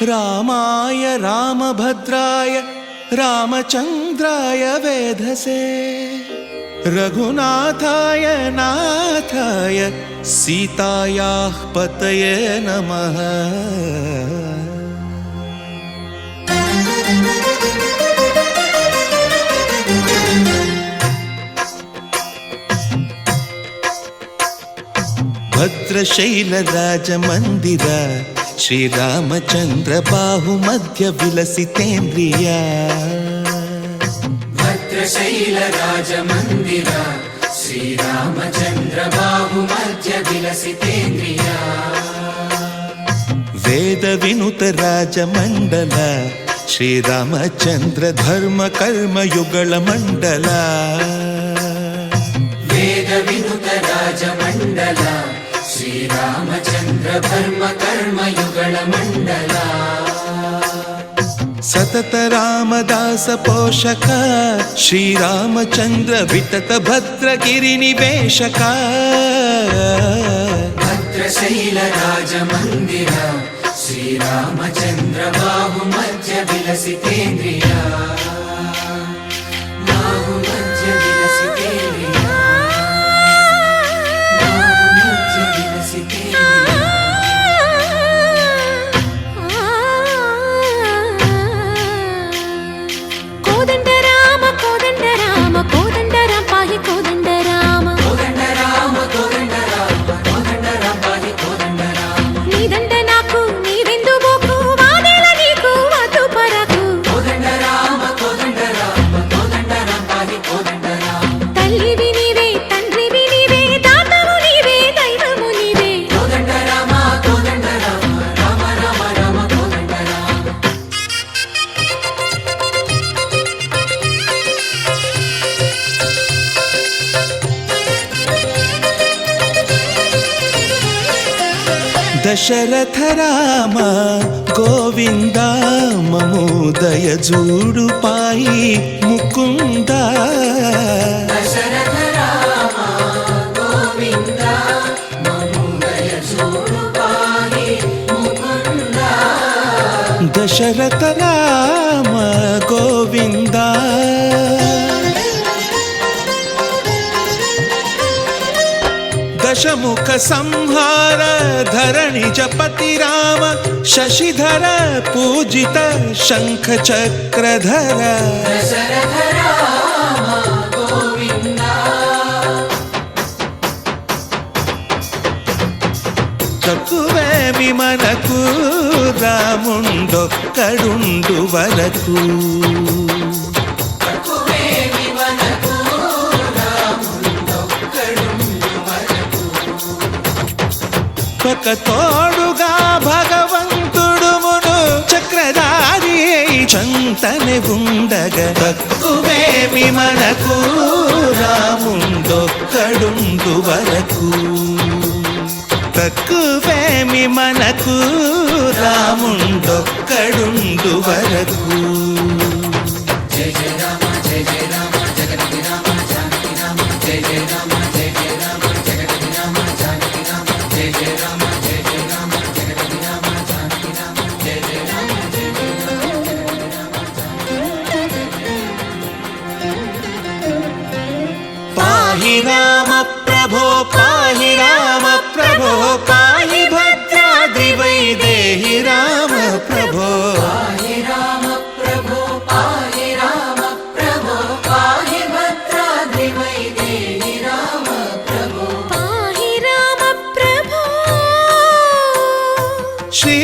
रामाय रामभद्राय रामचन्द्राय वेधसे रघुनाथाय नाथाय सीतायाः पतये नमः। भद्रशैलराजमन्दिर श्रीरामचन्द्र बाहुमध्य विलसितेन्द्रिय भद्रशैलराजमन्दिर श्रीरामचन्द्र बाहुमध्य विलसितेन्द्रिय वेदविनुत राजमण्डल श्रीरामचन्द्र धर्म कर्म युगल मण्डल वेदविनुत राजमण्डल श्रीरामचन्द्र धर्म कर्म युगल मण्डल सतत रामदास पोषक श्रीरामचन्द्र वितत भद्रगिरि निवेशक भद्रशैलराजमन्दिर श्रीरामचन्द्र बाहुमध्य विलसितेन्द्रिय बाहुमध्य विलसितेन्द्रिय बाहुमध्य विलसितेन्द्रिय। कोदंड राम पाहि कोदंड राम कोदंड राम कोदंड राम कोदंड राम पाहि कोदंड राम नी దండ నాకు నీ వెందు బోకు వాదేల నీకు వద్దు పరకు కోదండ రామ పాహి కోదండ రామ తల్లివి నీవే తండ్రివి నీవే దాతవు నీవే దైవము నీవే కోదండ రామ రామ రామ రామ కోదండ రామ। दशरथ राम गोविंद ममोदय जूडु पाई मुकुंद दशरथ राम गोविंद ममोदय जूडु पाहि मुकुंद दशरथ राम गोविंद दशमुख संहार धरणि जपति राम शशिधर पूजित शंख चक्रधर दशरथ राम गोविंद తక్కువేమి మనకు రాముండొక్కడుండు వరకు తక్కువేమి మనకు రాముండొక్కడుండు వరకు ఒక తోడుగా భగవంతుడు మును చక్రధారి చంతనే ఉండగా తక్కువేమి మనకు రాముండొక్కడుండు వరకు తక్కువేమి మనకు రాముండొక్కడుండు వరకు జయ జయ రామ జగతి రామ జానకి రామ జయ జయ రామ జగతి రామ జానకి రామ జయ జయ రామ జగతి రామ జానకి రామ జయ జయ రామ पाहि राम प्रभो पाहि राम प्रभो पाहि भद्राद्रि वैदेहि राम प्रभो पाहि राम प्रभो पाहि राम प्रभो पाहि भद्राद्रि वैदेहि राम प्रभो पाहि राम प्रभो श्री